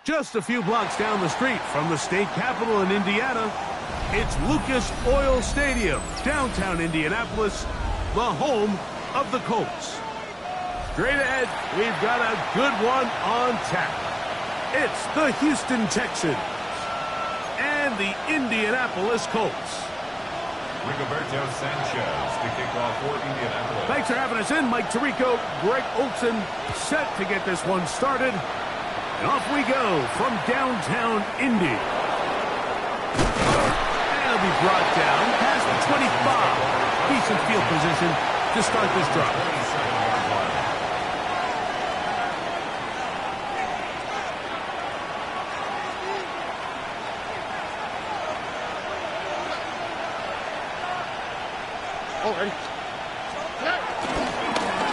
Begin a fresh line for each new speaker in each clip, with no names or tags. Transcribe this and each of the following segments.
Just a few blocks down the street from the state capitol in Indiana, it's Lucas Oil Stadium, downtown Indianapolis, the home of the Colts. Straight ahead, we've got a good one on tap. It's the Houston Texans and the Indianapolis Colts.
Rigoberto Sanchez to kick off for Indianapolis.
Thanks for having us in, Mike Tirico. Greg Olson set to get this one started. And off we go from downtown Indy. And it'll be brought down past the 25. Decent field position to start this drive.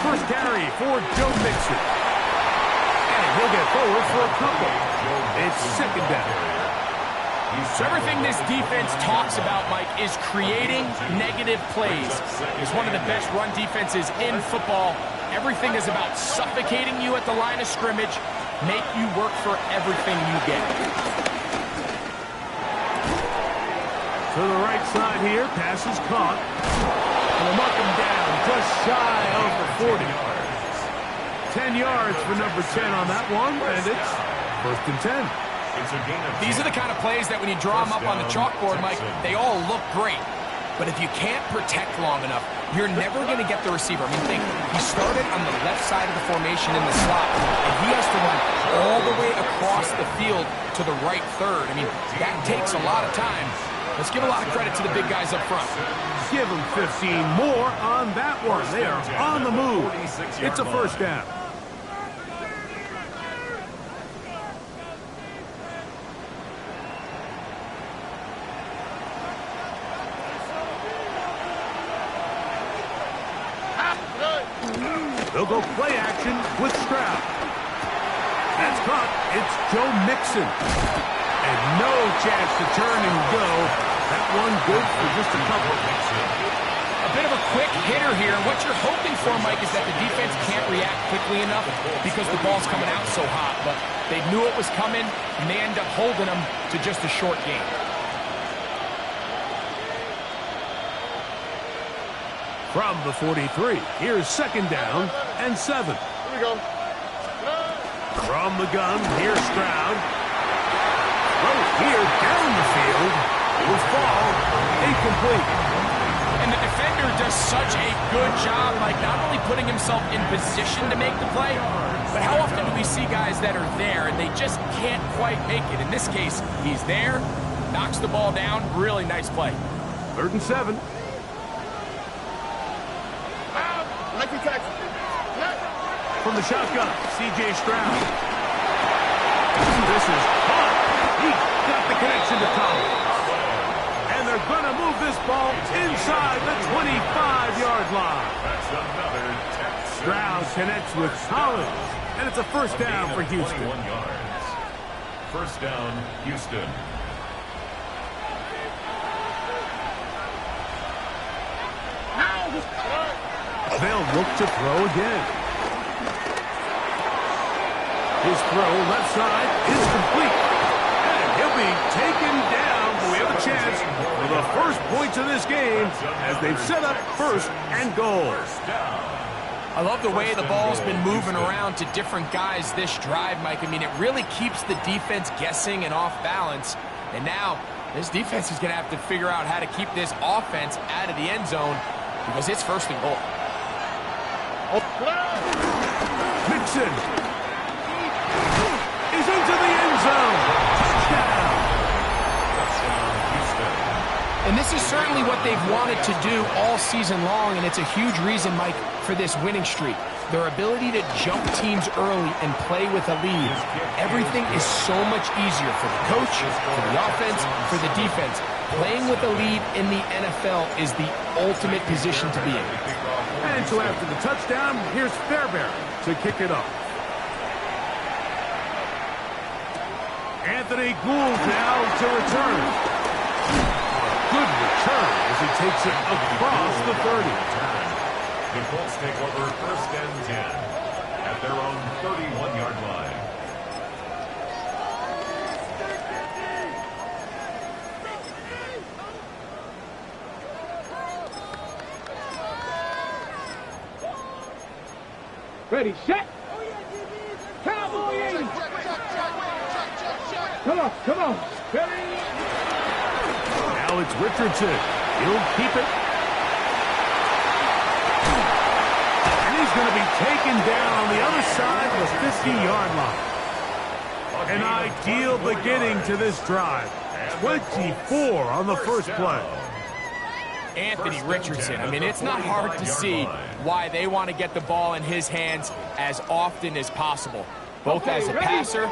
First carry for Joe Mixon. And he'll get forward for a couple. It's second down.
So everything this defense talks about, Mike, is creating negative plays. It's one of the best run defenses in football. Everything is about suffocating you at the line of scrimmage, make you work for everything you get.
To the right side here, pass is caught. And they'll mark him down just shy of the 40. 10 yards for number 10 on that one, and it's first and 10.
These are the kind of plays that when you draw them up on the chalkboard, Mike, they all look great. But if you can't protect long enough, you're never going to get the receiver. I mean, think, he started on the left side of the formation in the slot, and he has to run all the way across the field to the right third. I mean, that takes a lot of time. Let's give a lot of credit to the big guys up front.
Give them 15 more on that one. They are on the move. It's a first down. They'll go play action with Stroud. That's caught. It's Joe Mixon. And no chance to turn and go. That one good for just a couple.
A bit of a quick hitter here. What you're hoping for, Mike, is that the defense can't react quickly enough because the ball's coming out so hot. But they knew it was coming, and they end up holding them to just a short game.
From the 43, here's second down and 7.
Here we go.
From the gun, here's Stroud. Throw here down the field. It was ball incomplete.
And the defender does such a good job, like not only putting himself in position to make the play, but how often do we see guys that are there and they just can't quite make it? In this case, he's there, knocks the ball down. Really nice play.
Third and 7. From the shotgun, C.J. Stroud. This is caught. He got the connection to Collins. And they're going to move this ball inside the 25-yard line. Stroud connects with Collins. And it's a first down for Houston.
First down, Houston.
They'll look to throw again. His throw left side is complete. And he'll be taken down. We have a chance for the first points of this game as they've set up first and goal.
I love the way the ball's been moving around to different guys this drive, Mike. I mean, it really keeps the defense guessing and off balance. And now this defense is going to have to figure out how to keep this offense out of the end zone because it's first and goal.
Mixon. He's into the end zone. Touchdown.
And this is certainly what they've wanted to do all season long, and it's a huge reason, Mike, for this winning streak. Their ability to jump teams early and play with a lead. Everything is so much easier for the coach, for the offense, for the defense. Playing with a lead in the NFL is the ultimate position to be in.
And so after the touchdown, here's Fairbairn to kick it off. Anthony Gould now to return. Good return as he takes it across the 30.
The Colts take over first and 10 at their own 31-yard line.
Ready, set. Cowboy 80. Come on, come on. Ready.
Now it's Richardson. He'll keep it. And he's going to be taken down on the other side of the 50-yard line. An ideal beginning to this drive. 24 on the first play.
Anthony Richardson. I mean, it's not hard to see why they want to get the ball in his hands as often as possible, both as a passer,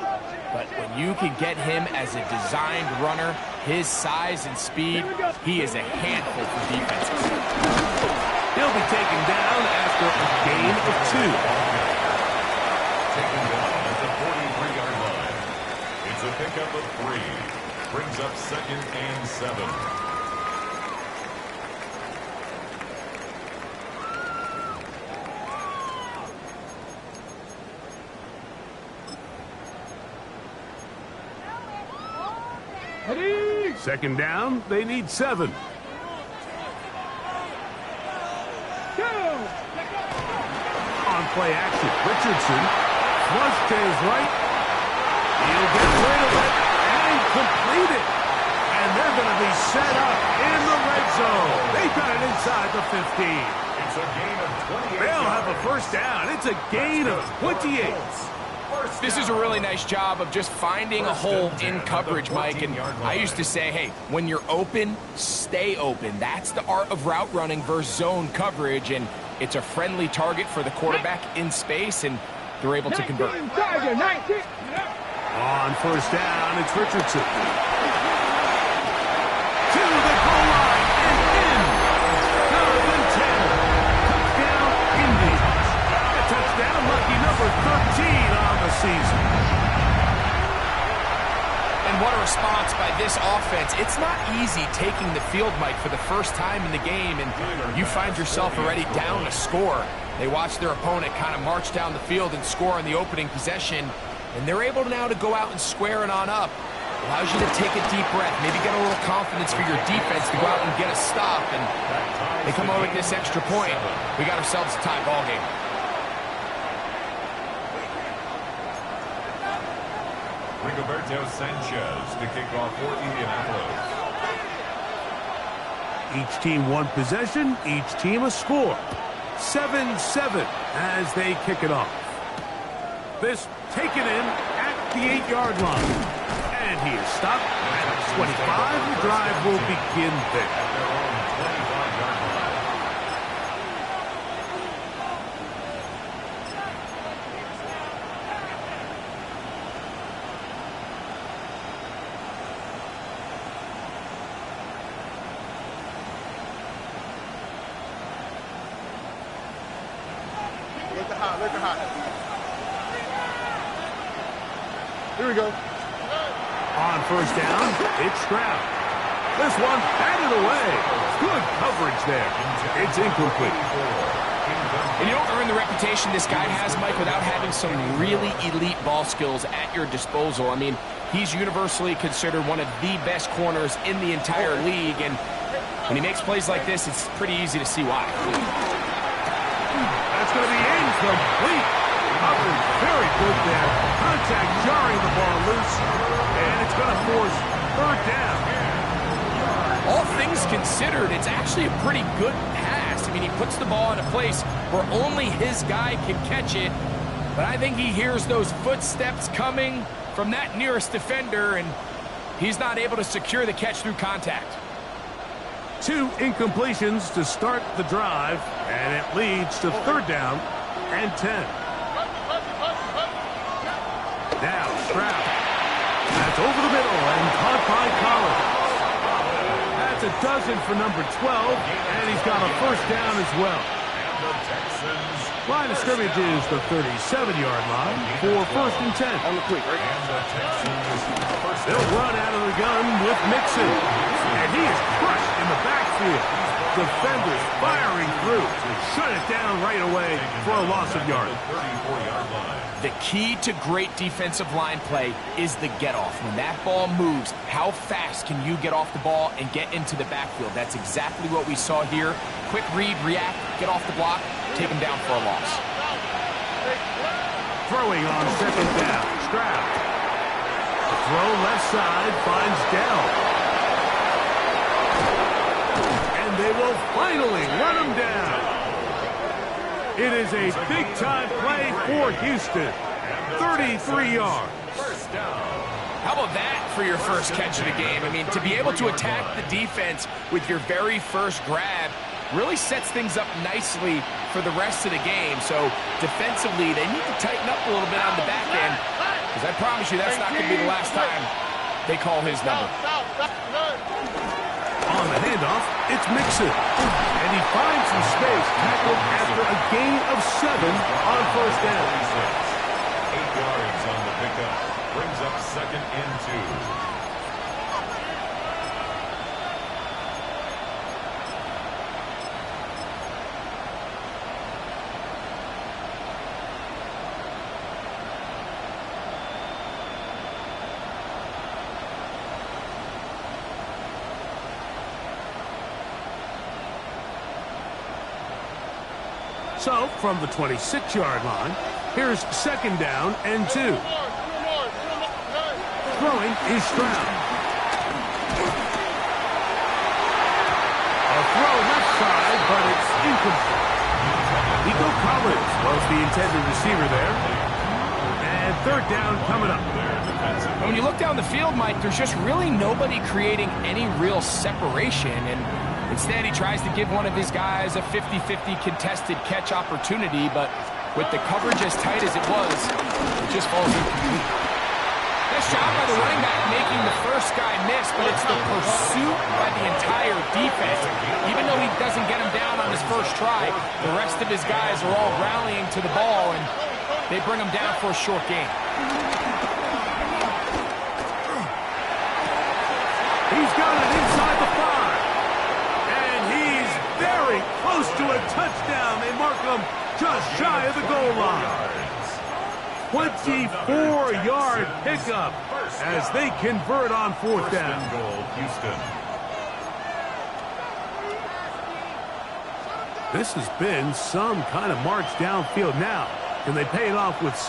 but when you can get him as a designed runner, his size and speed, he is a handful for defenses.
He'll be taken down after a gain of 2.
Taken down at the 43-yard line. It's a pickup of 3. Brings up 2nd and 7.
Ready.
Second down, they need 7.
Go.
On play action, Richardson flush to his right. He'll get rid of it and complete it. And they're going to be set up in the red zone. They've got it inside the 15.
It's a gain of 28.
They'll have a first down. It's a gain of 28.
This is a really nice job of just finding a hole in coverage, Mike. And I used to say, hey, when you're open, stay open. That's the art of route running versus zone coverage. And it's a friendly target for the quarterback in space, and they're able to convert.
19, Tiger, 19.
On first down, it's Richardson. To the goal line and in. Third and 10. Touchdown, Indians. A touchdown, lucky number 13 on the season.
And what a response by this offense. It's not easy taking the field, Mike, for the first time in the game, and you find yourself already down a score. They watch their opponent kind of march down the field and score on the opening possession, and they're able now to go out and square it on up. Allows you to take a deep breath, maybe get a little confidence for your defense to go out and get a stop, and they come out with this extra point. We got ourselves a tie ball game.
Rigoberto Sanchez to kick off for Indianapolis.
Each team one possession, each team a score. 7-7 as they kick it off. This taken in at the 8-yard line. And he is stopped at the 25. The drive will begin there.
At their own 25-yard line.
Let her hot. Here we go.
On first down, it's Stroud. This one batted away. Good coverage there. It's incomplete.
And you don't earn the reputation this guy has, Mike, without having some really elite ball skills at your disposal. I mean, he's universally considered one of the best corners in the entire league, and when he makes plays like this, it's pretty easy to see why.
That's going to be incomplete. Coverage very good there. Contact jarring the ball loose, and it's going to force third down.
All things considered, it's actually a pretty good pass. I mean, he puts the ball in a place where only his guy can catch it, but I think he hears those footsteps coming from that nearest defender, and he's not able to secure the catch through contact.
2 incompletions to start the drive, and it leads to third down and 10. Now Stroud. That's over the middle and caught by Collins. That's a dozen for number 12, and he's got a first down as well. Line of scrimmage is the 37-yard line for first and 10. They'll run out of the gun with Mixon, and he is crushed in the backfield. Defenders firing through to shut it down right away for a loss of yardage.
The key to great defensive line play is the get-off. When that ball moves, how fast can you get off the ball and get into the backfield? That's exactly what we saw here. Quick read, react, get off the block, take him down for a loss.
Throwing on second down. Stroud. The throw left side finds Dell. And they will finally run him down. It is a big-time play for Houston. 33 yards.
First down.
How about that for your first catch of the game? I mean, to be able to attack the defense with your very first grab really sets things up nicely for the rest of the game. So defensively, they need to tighten up a little bit on the back end, because I promise you that's not going to be the last time they call his number.
On the handoff, it's Mixon. And he finds some space, tackled after a gain of 7 on first down.
8 yards on the pickup. Brings up second and 2.
So, from the 26-yard line, here's second down and 2. Throwing is Stroud. A throw left side, but it's incomplete. Nico Collins was the intended receiver there. And third down coming up.
When you look down the field, Mike, there's just really nobody creating any real separation, and instead he tries to give one of his guys a 50-50 contested catch opportunity, but with the coverage as tight as it was, it just falls incomplete. Nice job by the running back making the first guy miss, but it's the pursuit by the entire defense. Even though he doesn't get him down on his first try, the rest of his guys are all rallying to the ball, and they bring him down for a short gain.
He's got it inside the 5. And he's very close to a touchdown. They mark him just shy of the goal line. 24-yard pickup as they convert on fourth down.
Goal, Houston.
This has been some kind of march downfield now. Can they pay it off with 6?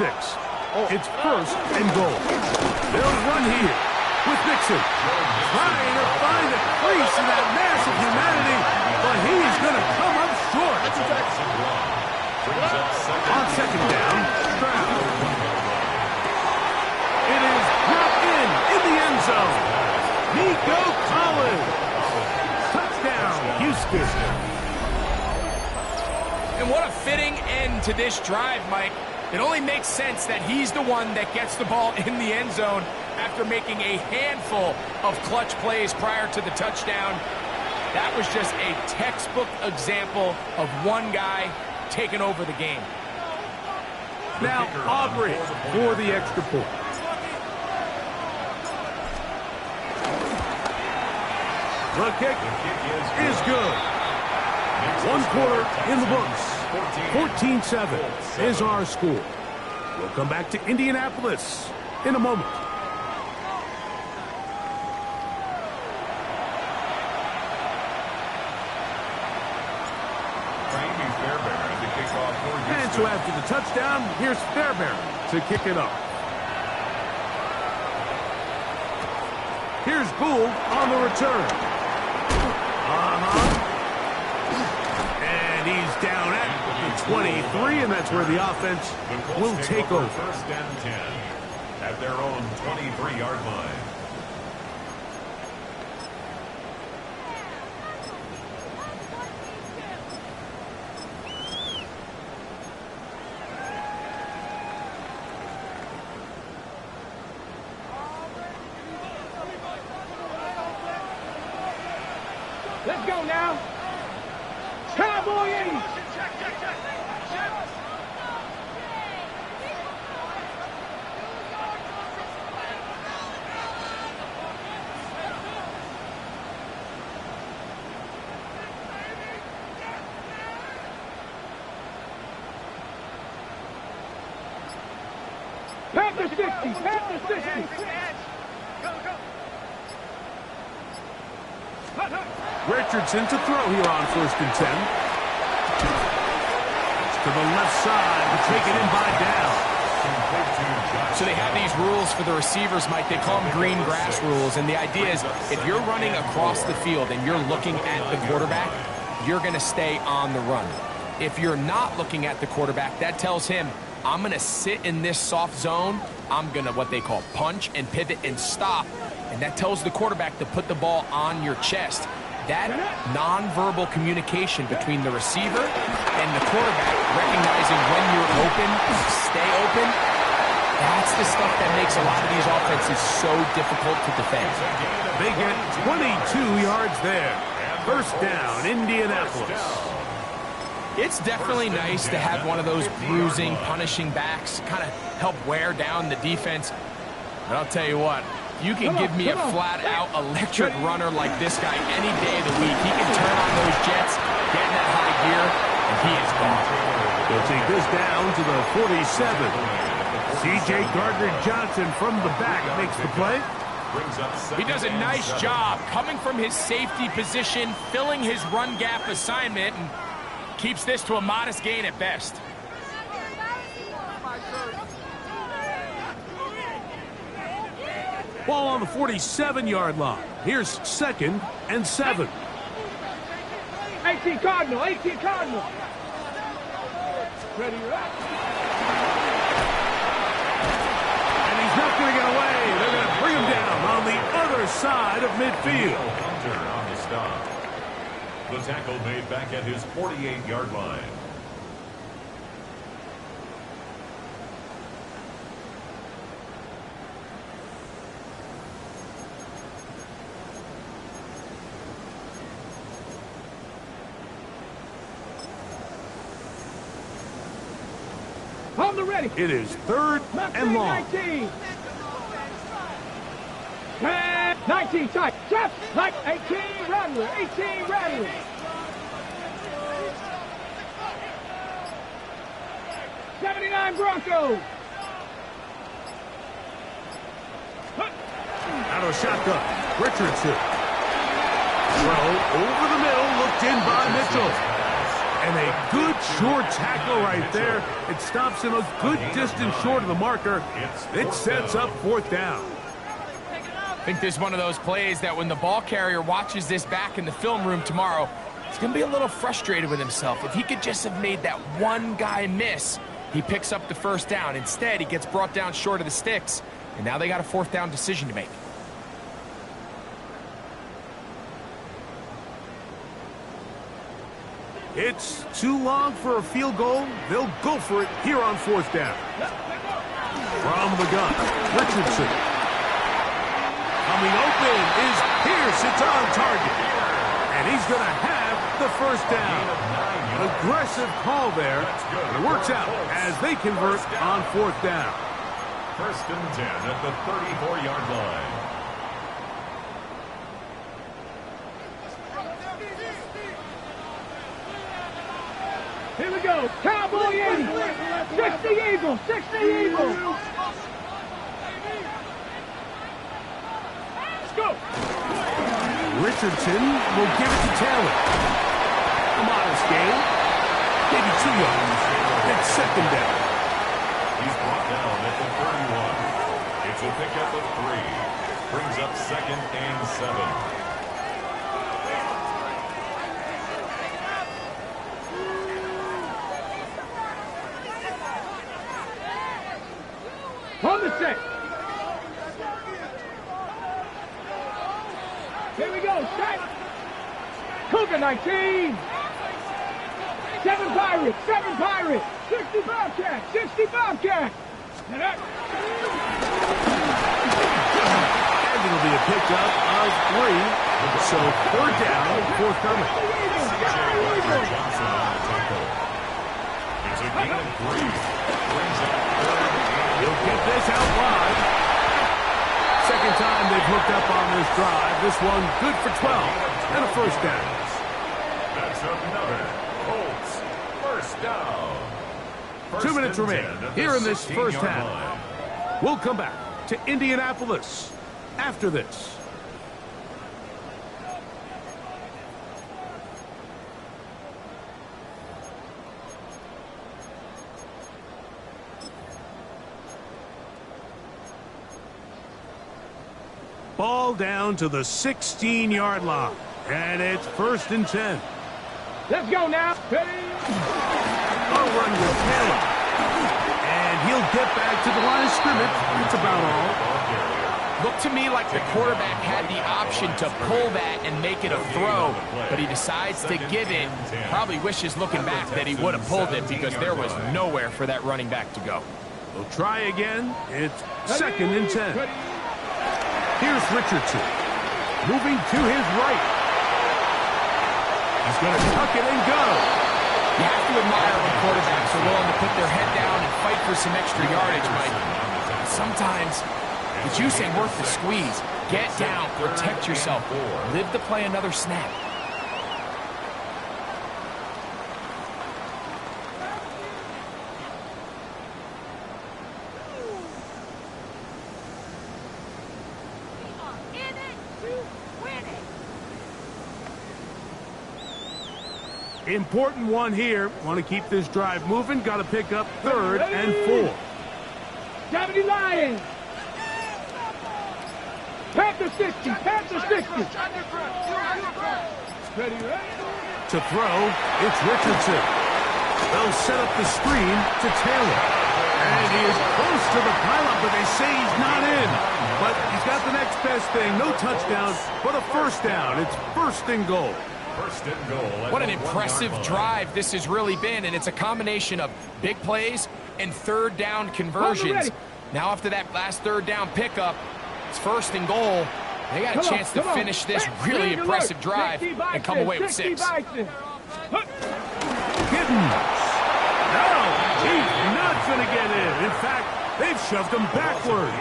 It's first and goal. They'll run here with Mixon. Trying to find a crease in that mass of humanity, but he's going to come up short. On second down, Stroud. It is brought in the end zone. Nico Collins. Touchdown, Houston.
And what a fitting end to this drive, Mike. It only makes sense that he's the one that gets the ball in the end zone after making a handful of clutch plays prior to the touchdown. That was just a textbook example of one guy taking over the game.
Now Aubrey for the extra point. The kick is good. 1 quarter in the books. 14-7 is our score. We'll come back to Indianapolis in a moment. And so after the touchdown, here's Fairbairn to kick it off. Here's Gould on the return. And he's down at the 23, and that's where the offense will take over.
First and 10 at their own 23-yard line.
Let's go now. Cowboy 80. Panther 60. Panther 60.
Richardson to throw here on first and 10. To the left side to take it in by Dow.
So they have these rules for the receivers, Mike. They call them green grass rules. And the idea is if you're running across the field and you're looking at the quarterback, you're going to stay on the run. If you're not looking at the quarterback, that tells him, I'm going to sit in this soft zone. I'm going to what they call punch and pivot and stop. And that tells the quarterback to put the ball on your chest. That nonverbal communication between the receiver and the quarterback, recognizing when you're open, stay open, that's the stuff that makes a lot of these offenses so difficult to defend.
They get 22 yards there. First down, Indianapolis.
It's definitely nice to have one of those bruising, punishing backs kind of help wear down the defense. But I'll tell you what, you can give me a flat-out electric runner like this guy any day of the week. He can turn on those jets, get in that high gear, and he is gone.
They'll take this down to the 47. C.J. Gardner-Johnson from the back makes the play.
He does a nice job coming from his safety position, filling his run gap assignment, and keeps this to a modest gain at best.
Ball on the 47-yard line. Here's 2nd and 7.
18 Cardinal, 18 Cardinal. Ready, right?
And he's not going to get away. They're going to bring him down on the other side of midfield.
Hunter on the stop. The tackle made back at his 48-yard line.
On the ready.
It is 3rd and long.
19. 19 tight. Just like 18 Rattler. 18 Rattler. '79 Broncos.
Out of shotgun. Richardson. Throw over the middle. Looked in by Mitchell. And a good short tackle right there. It stops him a good distance short of the marker. It sets up 4th down.
I think this is one of those plays that when the ball carrier watches this back in the film room tomorrow, he's going to be a little frustrated with himself. If he could just have made that one guy miss, he picks up the 1st down. Instead, he gets brought down short of the sticks, and now they got a 4th down decision to make.
It's too long for a field goal. They'll go for it here on 4th down. From the gun, Richardson. Coming open is Pierce. It's on target. And he's going to have the 1st down. Aggressive call there. And it works out as they convert on 4th down.
1st and 10 at the 34-yard line.
Here we go. Cowboy 80. 60 Eagles. 60 Eagles. Let's go.
Richardson will give it to Taylor. A modest gain. Maybe 2 yards. It's 2nd down.
He's brought down at the 31. It's a pickup of 3. Brings up 2nd and 7.
On the set. Here we go. Set. Cougar 19. 7 Pirates. 7 Pirates. 60 Bobcats. 60 Bobcats.
And it'll be a pickup of 3. So 4th down, forthcoming.
Johnson on the tackle. It's a gain of 3. Brings up 3rd.
He'll get this out wide. 2nd time they've hooked up on this drive. This one good for 12 and a 1st down.
That's another Colts 1st down.
2 minutes remaining here in this 1st half. We'll come back to Indianapolis after this. Ball down to the 16-yard line. And it's 1st and 10.
Let's go now. Ready?
A run with Taylor. And he'll get back to the line of scrimmage. That's about all.
Looked to me like the quarterback had the option to pull that and make it a throw, but he decides to give it. Probably wishes looking back that he would have pulled it because there was nowhere for that running back to go.
We'll try again. It's 2nd and 10. Here's Richardson. Moving to his right. He's going to tuck it and go.
You have to admire when quarterbacks are willing to put their head down and fight for some extra yardage, Mike. Sometimes the juice ain't worth the squeeze. Get down, protect yourself, live to play another snap.
Important one here. Want to keep this drive moving. Got to pick up 3rd and 4.
Deputy Lions. Panther 60. Panther 60. Ready, ready.
To throw, it's Richardson. They'll set up the screen to Taylor. And he is close to the pylon, but they say he's not in. But he's got the next best thing. No touchdown, but a 1st down. It's 1st and goal.
What an impressive drive this has really been, and it's a combination of big plays and 3rd down conversions. Now after that last 3rd down pickup, it's 1st and goal. They got a chance to finish this really impressive drive and come away with 6.
Giddens. No, he's not going to get in. In fact, they've shoved him backwards.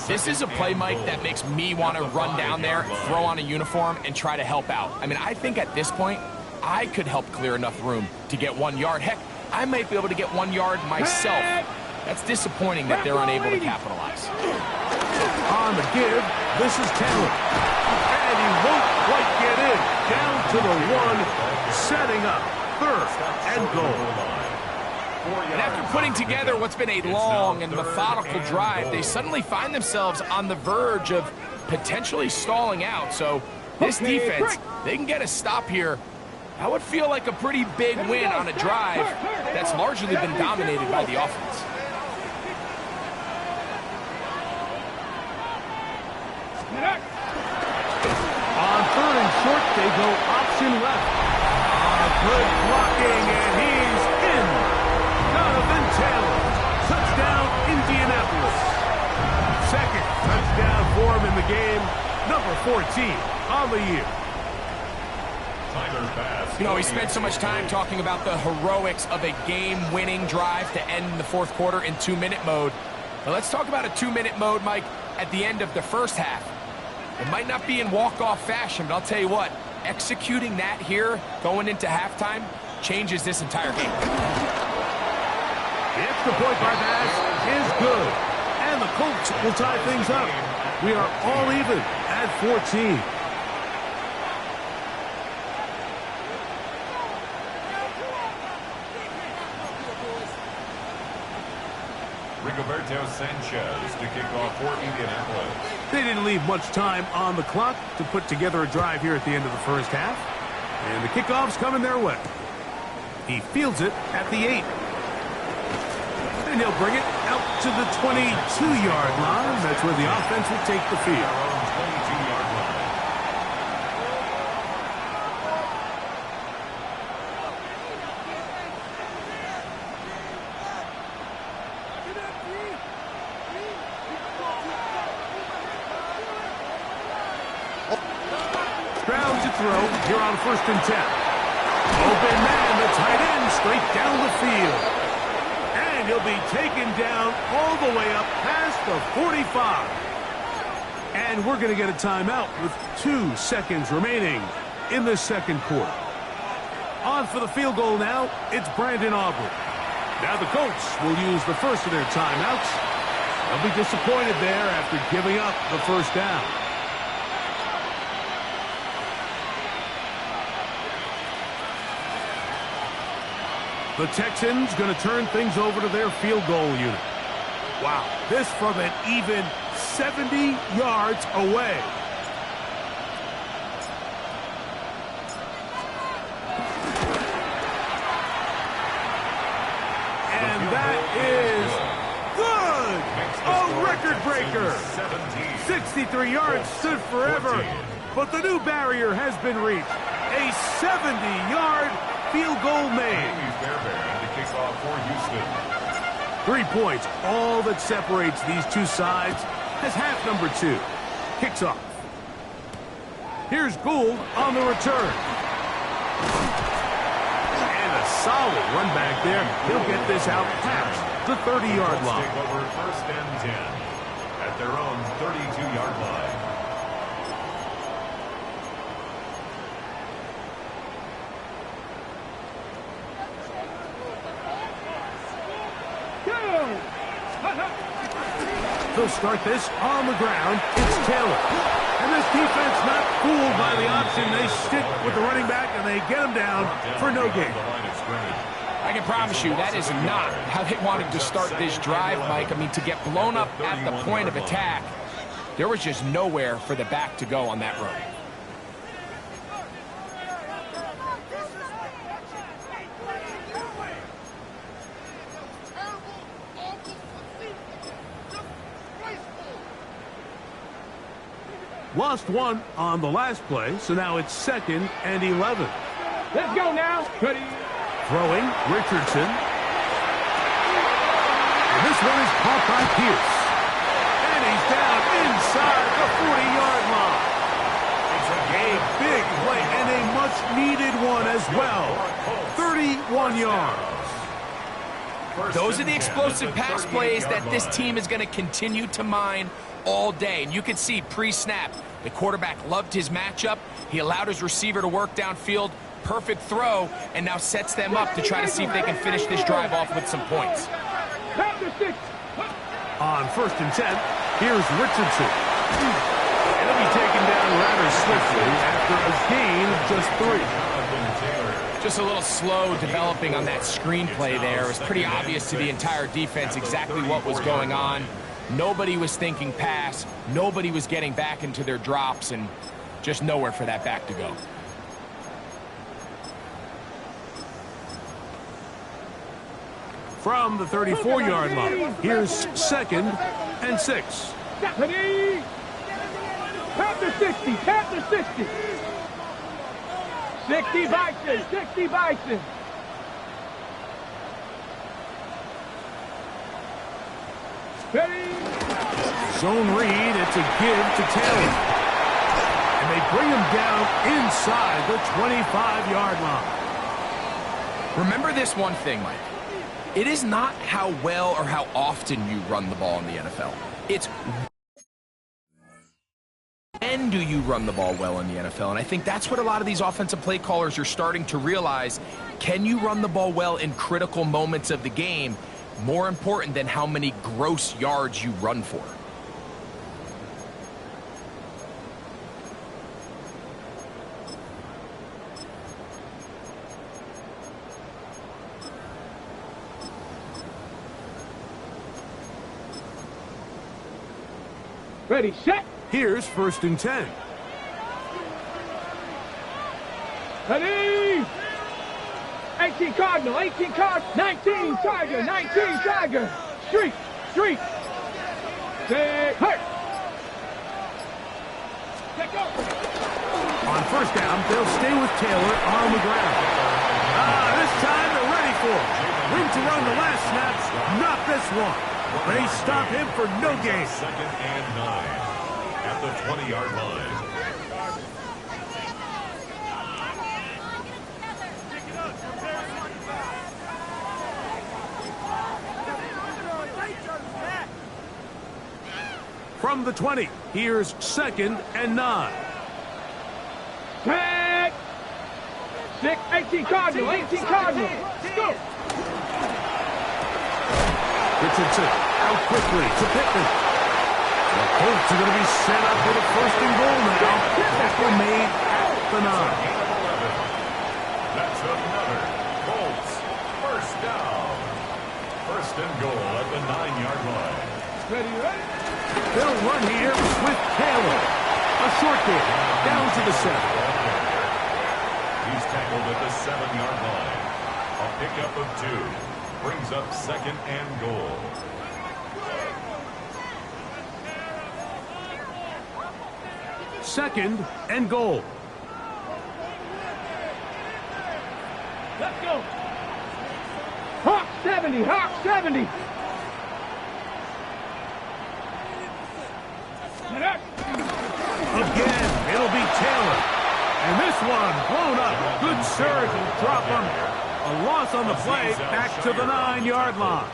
This is a play, Mike, that makes me want to run down there, throw on a uniform, and try to help out. I mean, I think at this point, I could help clear enough room to get 1 yard. Heck, I might be able to get 1 yard myself. That's disappointing that they're unable to capitalize.
On the give, this is Taylor. And he won't quite get in. Down to the 1, setting up 3rd and goal.
And after putting together what's been a long and methodical drive, they suddenly find themselves on the verge of potentially stalling out. So this defense, they can get a stop here. That would feel like a pretty big win on a drive that's largely been dominated by the offense.
On 3rd and short, they go option left. Good blocking, and he's in. Jonathan Taylor. Touchdown, Indianapolis. 2nd touchdown for him in the game. Number 14 on the year.
You know, we spent so much time talking about the heroics of a game-winning drive to end the 4th quarter in 2-minute mode. But let's talk about a 2-minute mode, Mike, at the end of the 1st half. It might not be in walk-off fashion, but I'll tell you what, executing that here going into halftime changes this entire game.
The extra point by Bass is good. And the Colts will tie things up. We are all even at 14.
Rigoberto Sanchez to kick off for Indianapolis.
They didn't leave much time on the clock to put together a drive here at the end of the 1st half. And the kickoff's coming their way. He fields it at the 8. And he'll bring it out to the 22-yard line. That's where the offense will take the field.
22-yard line.
Stroud to throw here on 1st and 10. Open man, the tight end, straight down the field. And he'll be taken down all the way up past the 45. And we're going to get a timeout with 2 seconds remaining in the 2nd quarter. On for the field goal now, it's Brandon Aubrey. Now the Colts will use the first of their timeouts. They'll be disappointed there after giving up the 1st down. The Texans going to turn things over to their field goal unit. Wow, this from an even 70 yards away. And that is good! A record breaker! 63 yards stood forever, but the new barrier has been reached. A 70-yard field goal made. 3 points, all that separates these two sides, as half number 2 kicks off. Here's Gould on the return. And a solid run back there. He'll get this out past the 30-yard line.
Take over 1st and 10 at their own 32-yard line.
They'll start this on the ground. It's Taylor. And this defense not fooled by the option. They stick with the running back, and they get him down for no gain.
I can promise you that is not how they wanted to start this drive, Mike. I mean, to get blown up at the point of attack, there was just nowhere for the back to go on that run.
Lost one on the last play, so now it's 2nd and 11.
Let's go now. Ready.
Throwing, Richardson. And this one is caught by Pierce. And he's down inside the 40-yard line. It's a big play and a much-needed one as well. 31 yards.
Those are the explosive pass plays that this team is going to continue to mine all day. And you can see pre-snap, the quarterback loved his matchup. He allowed his receiver to work downfield. Perfect throw, and now sets them up to try to see if they can finish this drive off with some points.
On 1st and 10, here's Richardson. And he'll be taken down rather swiftly after a gain of just 3.
Just a little slow developing on that screenplay there. It was pretty obvious to the entire defense exactly what was going on. Nobody was thinking pass. Nobody was getting back into their drops, and just nowhere for that back to go.
From the 34-yard line, here's 2nd and 6.
Stephanie! Tap the 60, tap the 60. 60 Bison, 60 Bison. Ready?
Zone read, it's a give to Taylor. And they bring him down inside the 25-yard line.
Remember this one thing, Mike. It is not how well or how often you run the ball in the NFL. It's when do you run the ball well in the NFL? And I think that's what a lot of these offensive play callers are starting to realize. Can you run the ball well in critical moments of the game? More important than how many gross yards you run for.
Ready, set.
Here's 1st and 10.
Ready. 18 Cardinal, 18 Cardinal, 19 Tiger, 19 Tiger. Street, street. Say, hurt. Let go.
On 1st down, they'll stay with Taylor on the ground. This time they're ready for it. Room to run the last snaps, not this one. They stop him for no gain.
2nd and 9 at the 20-yard line.
From the 20, here's 2nd and 9.
Tag. 18 Cardinal, 18 Cardinal. Let's go.
Richardson out quickly to Pittman. The Colts are going to be set up with a 1st and goal now. Tackle made at the 9.
That's another Colts 1st down. 1st and goal at the 9-yard line.
Ready, ready.
They'll run here with Taylor. A short game, down to the 7.
He's tackled at the 7-yard line. A pickup of 2. Brings up 2nd and goal.
Second and goal.
Let's go. Hawk 70, Hawk 70.
Again, it'll be Taylor. And this one blown up. Good surge and drop him. A loss on the play, back to the 9-yard line.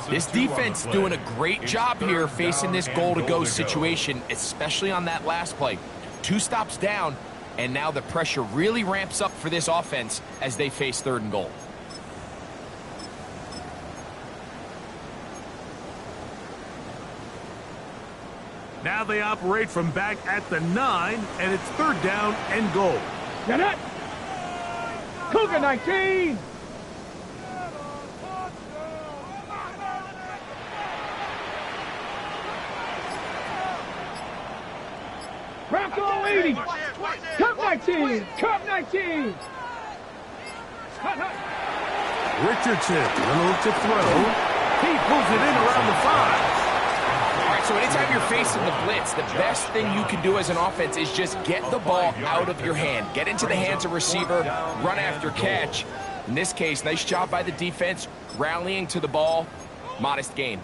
This defense doing a great job here facing this goal-to-go situation, especially on that last play. 2 stops down, and now the pressure really ramps up for this offense as they face 3rd and goal.
Now they operate from back at the 9, and it's 3rd down and goal.
Get it. Cougar 19. Bronco 80. Cup 19. Cup 19.
Richardson, little to throw. He pulls it in around the 5.
All right, so anytime you're facing the blitz, the best thing you can do as an offense is just get the ball out of your hand. Get into the hands of receiver, run after catch. In this case, nice job by the defense, rallying to the ball. Modest gain.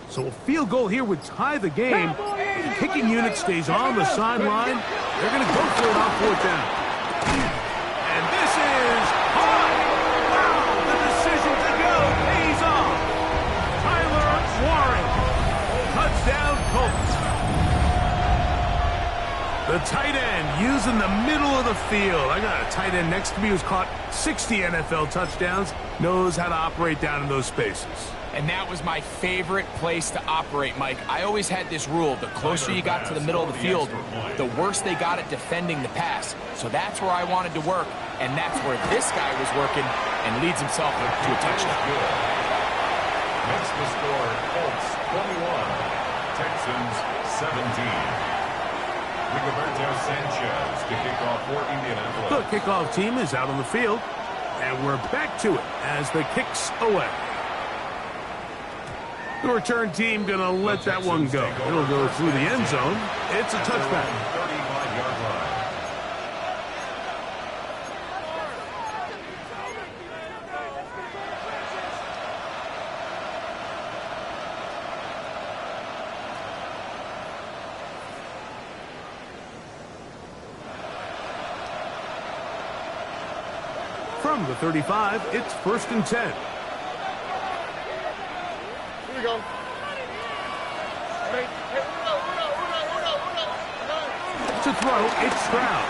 So a field goal here would tie the game. The kicking unit stays on the sideline. They're going to go for it on 4th down. And this is high. Wow, the decision to go pays off. Tyler Warren. Touchdown Colts. The tight end using the middle of the field. I got a tight end next to me who's caught 60 NFL touchdowns. Knows how to operate down in those spaces.
And that was my favorite place to operate, Mike. I always had this rule, the closer you got to the middle of the field, the worse they got at defending the pass. So that's where I wanted to work, and that's where this guy was working and leads himself to a touchdown.
Makes the score Colts 21, Texans 17. Rigoberto Sanchez to kick off for Indianapolis.
The kickoff team is out on the field, and we're back to it as the kicks away. The return team going to let that one go. It'll go through the end zone. It's a touchback.
35-yard line.
From the 35, it's 1st and 10.
Here we go.
To throw, it's Stroud.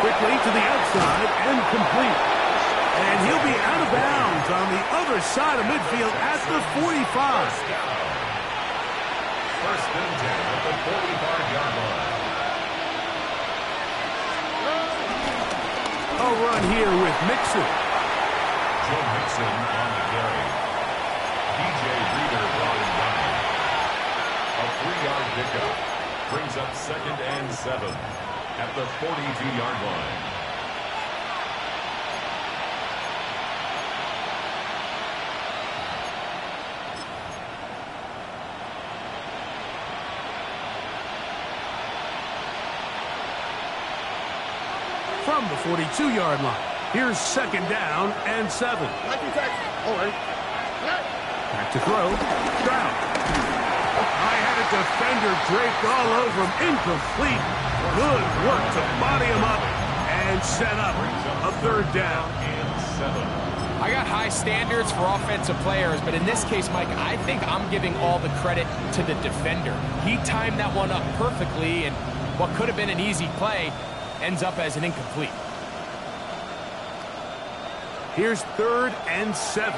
Quickly to the outside and complete. And he'll be out of bounds on the other side of midfield at the 45.
1st and 10 at the 45-yard line.
A run here with Mixon.
Joe Mixon on the carry. DJ Reader brought him down. A 3-yard pickup brings up 2nd and 7 at the 42-yard line.
From the 42-yard line, here's 2nd down and 7. Back to throw. Stroud. I had a defender draped all over him. Incomplete. Good work to body him up and set up a 3rd down.
I got high standards for offensive players, but in this case, Mike, I think I'm giving all the credit to the defender. He timed that one up perfectly, and what could have been an easy play ends up as an incomplete.
Here's 3rd and 7.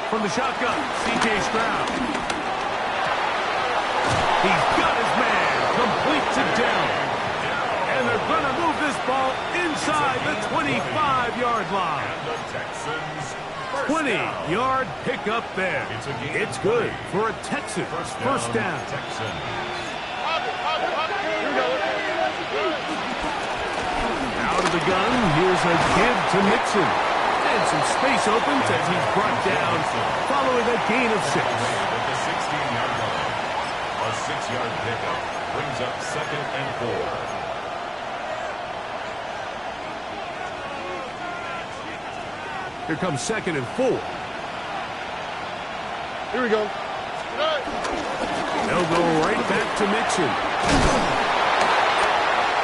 From the shotgun, C.J. Stroud. He's got his man. Completes it down. And they're going to move this ball inside the 25-yard line.
And the Texans
20-yard pickup there. It's good for a Texan first down.
Texans.
Out of the gun, here's a give to Mixon. And some space opens as he's brought down following a gain of 6.
At the 16-yard line. A 6-yard pickup brings up 2nd and 4.
Here comes 2nd and 4.
Here we go.
They'll go right back to Mixon.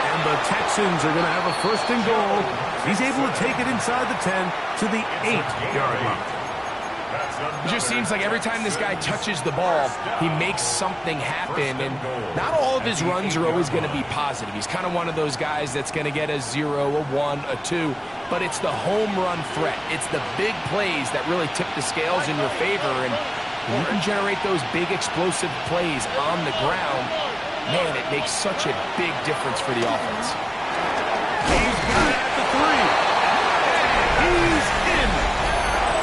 And the Texans are going to have a 1st and goal. He's able to take it inside the 10 to the 8-yard line.
It just seems like every time this guy touches the ball, he makes something happen. And not all of his runs are always going to be positive. He's kind of one of those guys that's going to get a 0, a 1, a 2. But it's the home run threat. It's the big plays that really tip the scales in your favor. And when you can generate those big explosive plays on the ground, man, it makes such a big difference for the offense.
He's got it at the 3. And he's in.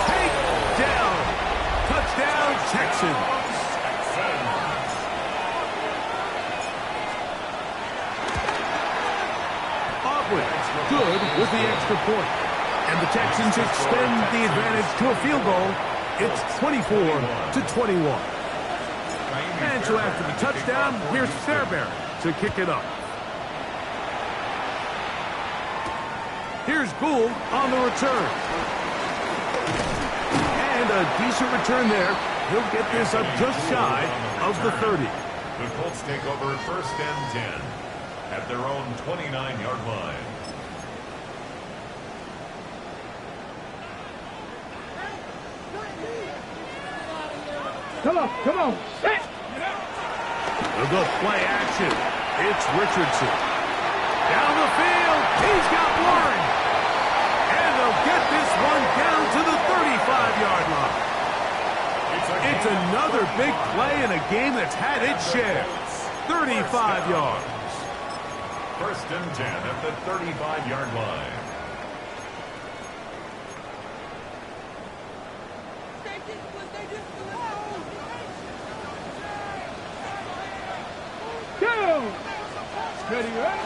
Take down. Touchdown, Texans. Aubrey, good with the extra point. And the Texans extend the advantage to a field goal. It's 24-21. And so after the touchdown, here's Fairbairn to kick it up. Here's Gould on the return. And a decent return there. He'll get this up just shy of the 30.
The Colts take over 1st and 10 at their own 29-yard line.
Come on, set.
They'll go play action. It's Richardson. Down the field, he's got Warren. And they'll get this one down to the 35-yard line. It's another big play in a game that's had its share. 35 yards.
1st and 10 at the 35-yard line.
Ready, right?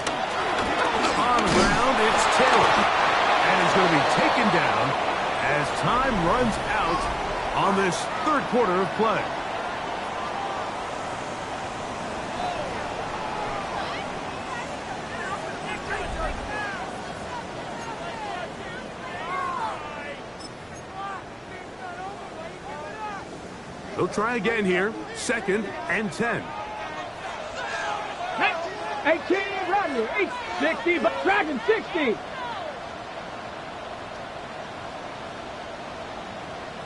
On the ground, it's Taylor. And he's going to be taken down as time runs out on this 3rd quarter of play. They'll try again here. 2nd and 10.
18, Rodney, 60, Dragon 60.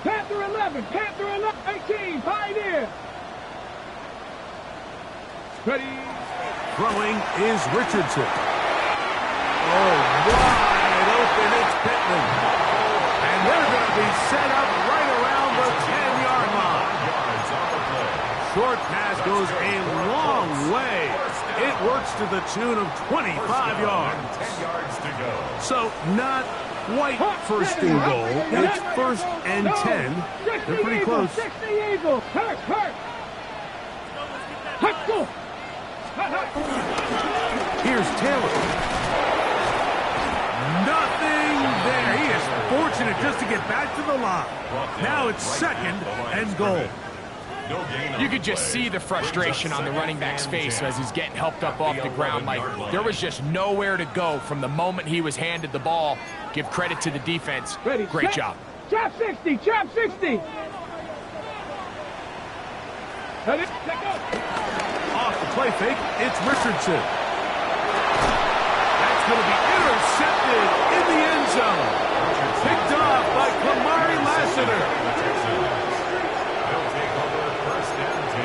Panther 11, 18, Pioneer. Ready.
Throwing is Richardson. Oh, wide open, it's Pittman. And they're going to be set up right around the 10-yard line. Short pass goes a long way. It works to the tune of 25 yards.
10 yards to go.
So not quite 1st and goal. It's 1st and 10. They're pretty close.
60 Eagles. Hurt. Go.
Here's Taylor. Nothing there. He is fortunate just to get back to the line. Now it's 2nd and goal.
You could just see the frustration on the running back's face as he's getting helped up off the ground. Like, there was just nowhere to go from the moment he was handed the ball. Give credit to the defense.
Ready,
Great
set.
job.
Chop 60. Ready, let go.
Off the play fake, it's Richardson. That's going to be intercepted in the end zone. Picked off by Kamari Lassiter.
They'll take over 1st and 10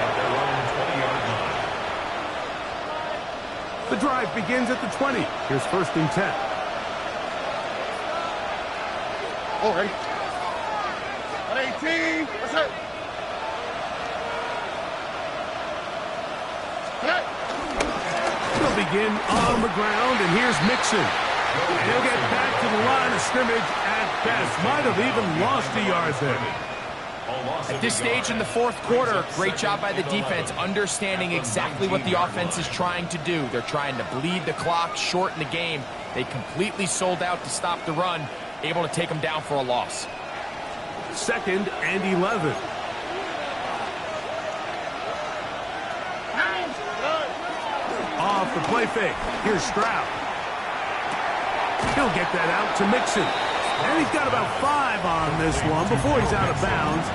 at their own 20-yard line.
The drive begins. begins at the 20. Here's 1st and 10.
Oh, ready? 18. What's it?
They'll begin on the ground, and here's Mixon. And he'll get back to the line of scrimmage at best. Might have even lost a yard there.
At this stage in the 4th quarter, great job by the defense understanding exactly what the offense is trying to do. They're trying to bleed the clock, shorten the game. They completely sold out to stop the run, able to take them down for a loss.
2nd and 11. Off the play fake. Here's Stroud. He'll get that out to Mixon. And he's got about 5 on this one before he's out of bounds.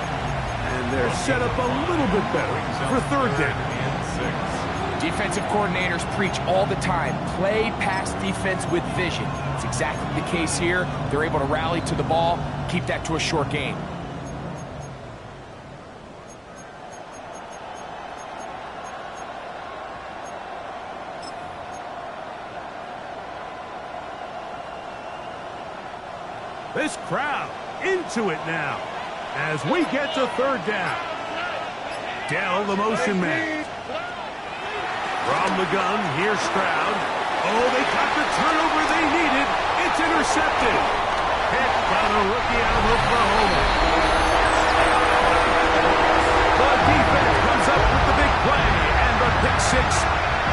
And they're set up a little bit better for 3rd down.
Defensive coordinators preach all the time, play pass defense with vision. It's exactly the case here. They're able to rally to the ball, keep that to a short game.
This crowd into it now as we get to 3rd down. Dell, the motion man. From the gun, here's Stroud. Oh, they got the turnover they needed. It's intercepted. Hit by the rookie out of Oklahoma. The defense comes up with the big play, and the pick 6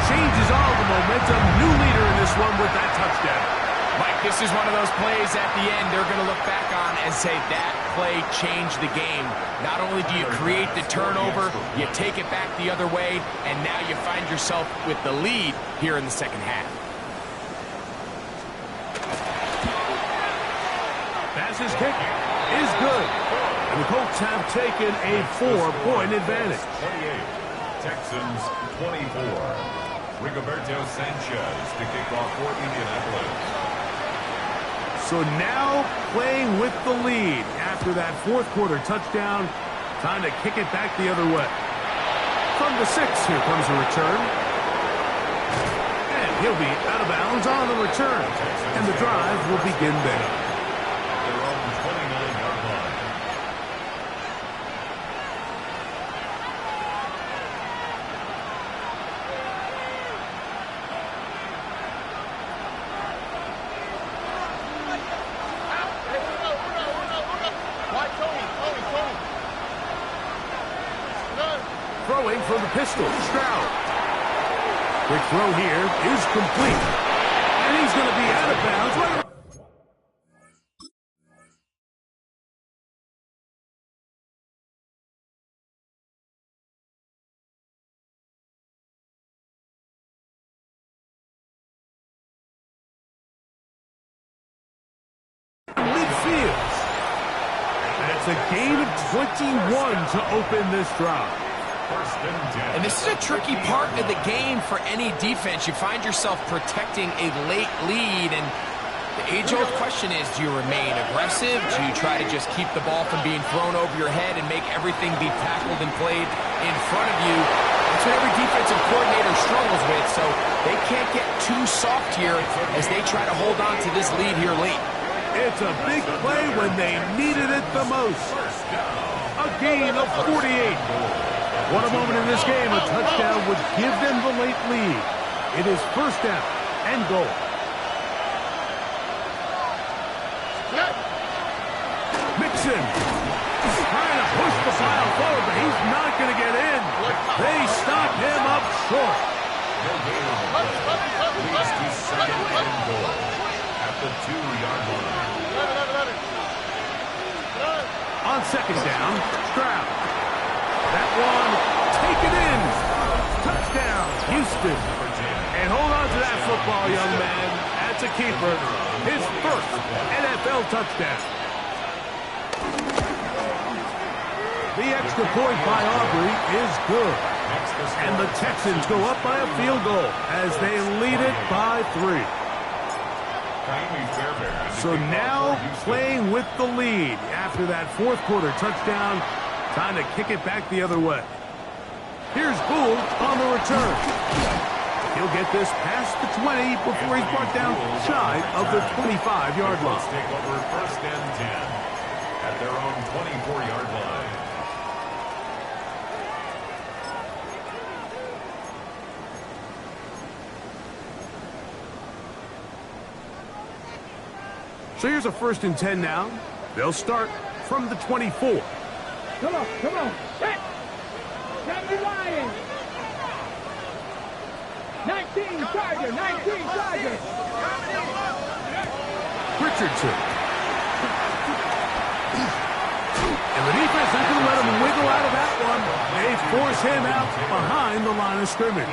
changes all the momentum. New leader in this one with that touchdown.
Mike, this is one of those plays at the end they're going to look back on and say that play changed the game. Not only do you create the turnover, you take it back the other way, and now you find yourself with the lead here in the 2nd half.
Pass is kicked is good. And the Colts have taken a 4-point advantage.
28, Texans 24. Rigoberto Sanchez to kick off for Indianapolis.
So now playing with the lead after that 4th quarter touchdown. Time to kick it back the other way. From the 6, here comes a return. And he'll be out of bounds on the return. And the drive will begin there.
Their own 29-yard line.
Throwing from the pistol, Stroud. Quick throw here is complete. And he's going to be out of bounds. Midfield. That's a gain of 21 to open this drive.
And this is a tricky part of the game for any defense. You find yourself protecting a late lead, and the age-old question is, do you remain aggressive? Do you try to just keep the ball from being thrown over your head and make everything be tackled and played in front of you? That's what every defensive coordinator struggles with, so they can't get too soft here as they try to hold on to this lead here late.
It's a big play when they needed it the most. A gain of 48. What a moment in this game. A touchdown would give them the late lead. It is 1st down and goal. Mixon trying to push the pile forward, but he's not going to get in. They stop him up short.
Leads to 2nd and goal at the 2-yard line.
On 2nd down, Stroud. That one, taken in. Touchdown, Houston. And hold on to that football, young man. That's a keeper. His 1st NFL touchdown. The extra point by Aubrey is good. And the Texans go up by a field goal as they lead it by 3. So now playing with the lead after that 4th quarter touchdown. Time to kick it back the other way. Here's Gould on the return. He'll get this past the 20 before he's brought down shy of the 25-yard line.
Take over 1st and 10 at their own 24-yard line.
So here's a 1st and 10 now. They'll start from the 24.
Come on, come on. Set. 70 Lions. 19 Tiger, 19 Tiger.
Richardson. And the defense isn't going to let him wiggle out of that one. They force him out behind the line of scrimmage.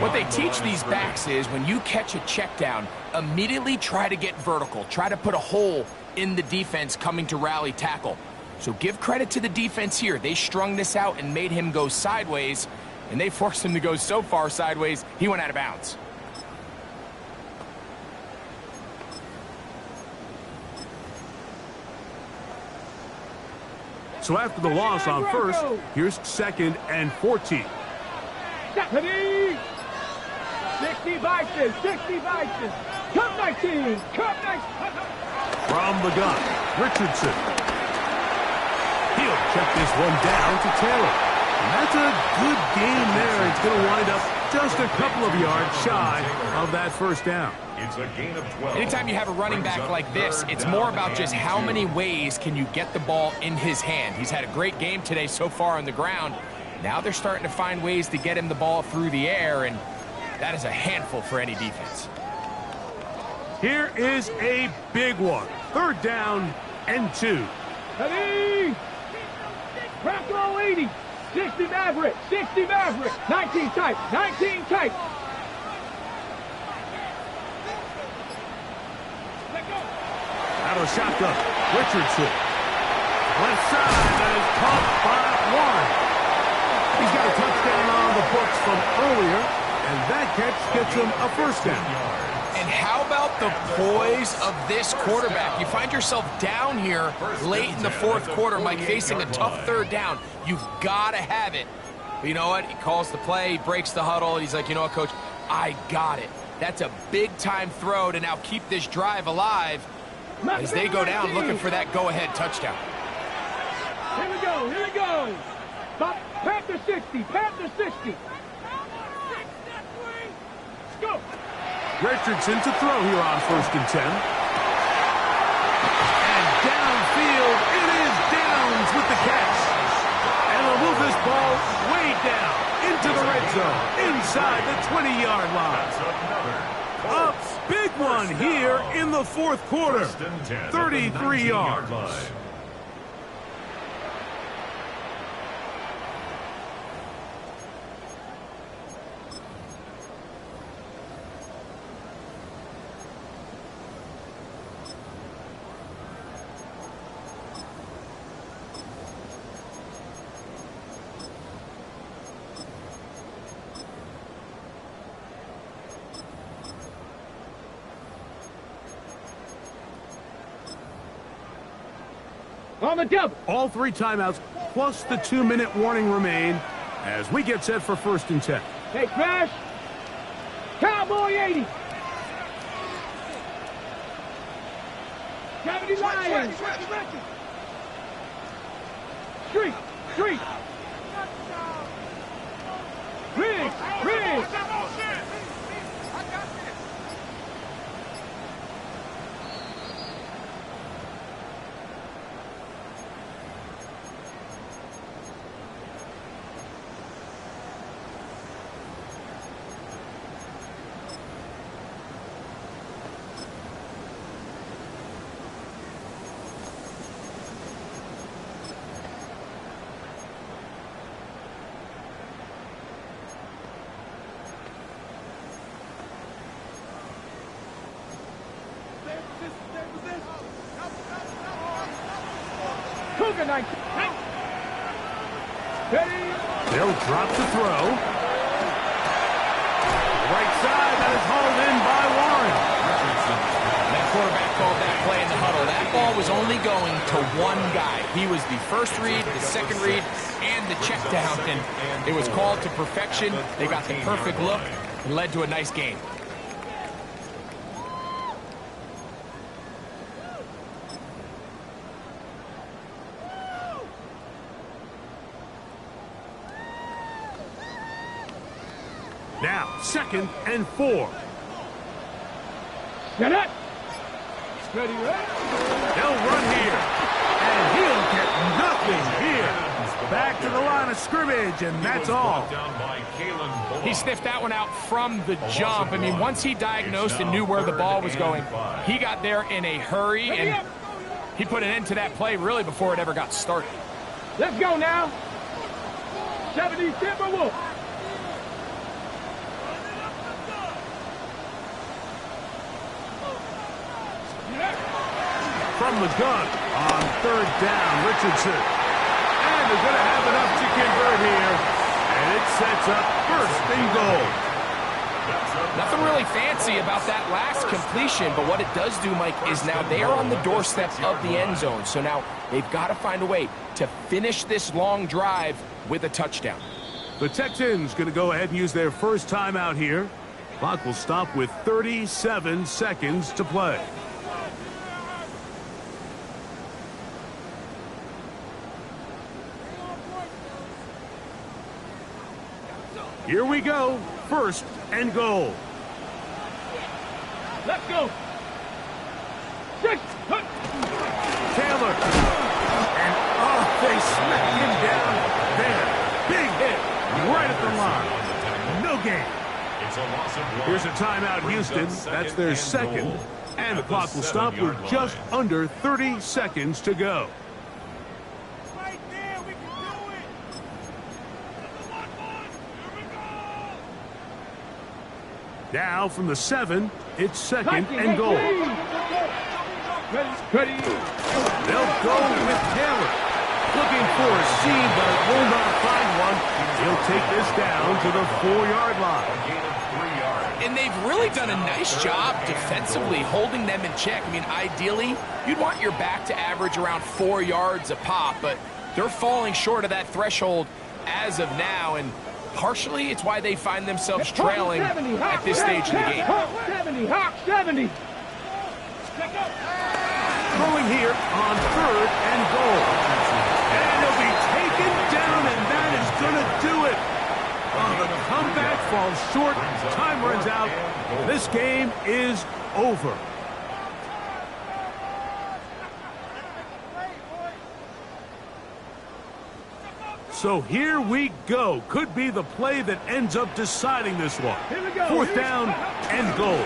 What they teach these backs is when you catch a check down, immediately try to get vertical. Try to put a hole in the defense coming to rally tackle. So give credit to the defense here. They strung this out and made him go sideways, and they forced him to go so far sideways, he went out of bounds.
So after the loss on 1st, here's 2nd and 14.
Stephanie! 60 Bison, 60 Bison. Come 19, come 19.
From the gun, Richardson. He'll check this one down to Taylor. And that's a good game there. It's going to wind up just a couple of yards shy of that 1st down.
It's a gain of 12.
Anytime you have a running back like this, it's more about just how many ways can you get the ball in his hand. He's had a great game today so far on the ground. Now they're starting to find ways to get him the ball through the air, and that is a handful for any defense.
Here is a big one. 3rd down and 2.
Ready? Crackle 80. 60 Maverick. 60 Maverick. 19 tight. 19 tight.
Out of the shotgun. Richardson. Left side. That is caught by Warren. He's got a touchdown on the books from earlier, and that catch gets him a 1st down.
And how about the poise of this quarterback? You find yourself down here late in the 4th quarter, Mike, facing a tough 3rd down. You've got to have it. But you know what? He calls the play, he breaks the huddle, and he's like, you know what, Coach? I got it. That's a big-time throw to now keep this drive alive as they go down looking for that go-ahead touchdown.
Here we go, here we go. Panther 60, Panther 60. Let's go.
Richardson to throw here on 1st and 10. And downfield, it is Downs with the catch. And they'll move this ball way down into the red zone, inside the 20-yard line. A big one here in the 4th quarter. 33 yards.
On the double.
All 3 timeouts plus the 2-minute warning remain as we get set for 1st and 10.
Hey, Crash. Cowboy 80. 70 Lions. Street. Street. Riggs. Riggs. Cougar 19. Ready?
They'll drop the throw. Right side, that is hauled in by Warren.
That quarterback called that play in the huddle. That ball was only going to one guy. He was the first read, the second read, and the check down. And it was called to perfection. They got the perfect look. It led to a nice gain.
Now, 2nd and 4.
Get it. Steady, right?
They'll run here, and he'll get nothing here. Back to the line of scrimmage, and that's all.
He sniffed that one out from the jump. I mean, once he diagnosed and knew where the ball was going, he got there in a hurry, and he put an end to that play really before it ever got started.
Let's go now. 70 Timberwolves.
From the gun on 3rd down, Richardson. And they're going to have enough to convert here. And it sets up 1st and goal.
Nothing really fancy about that last completion, but what it does do, Mike, is now they are on the doorstep of the end zone. So now they've got to find a way to finish this long drive with a touchdown.
The Texans going to go ahead and use their first timeout here. Clock will stop with 37 seconds to play. Here we go. 1st and goal.
Let's go. 6.
Taylor. And they smack him down there. Big hit right at the line. No gain.
It's a loss of 1.
Here's a timeout, Houston. That's their 2nd. And the clock will stop with just under 30 seconds to go. Now from the 7, it's 2nd and goal.
Ready.
They'll go with Taylor. Looking for a seam, but will not find one. He'll take this down to the 4-yard line.
And they've really done a nice job defensively holding them in check. I mean, ideally, you'd want your back to average around 4 yards a pop, but they're falling short of that threshold as of now, and partially, it's why they find themselves trailing at this stage of the game.
70.
Throwing here on 3rd and goal. And he'll be taken down, and that is going to do it. The comeback falls short. Time runs out. This game is over. So here we go. Could be the play that ends up deciding this one. 4th down and goal.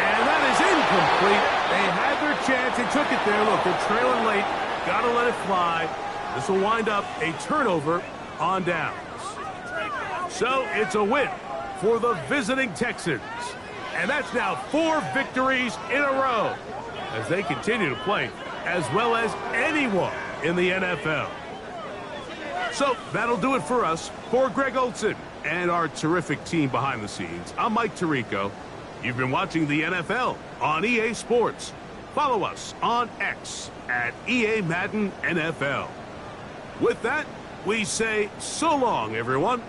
And that is incomplete. They had their chance. They took it there. Look, they're trailing late. Got to let it fly. This will wind up a turnover on downs. So it's a win for the visiting Texans. And that's now 4 victories in a row as they continue to play as well as anyone in the NFL. So that'll do it for us. For Greg Olsen and our terrific team behind the scenes, I'm Mike Tirico. You've been watching the NFL on EA Sports. Follow us on X at EA Madden NFL. With that, we say so long, everyone.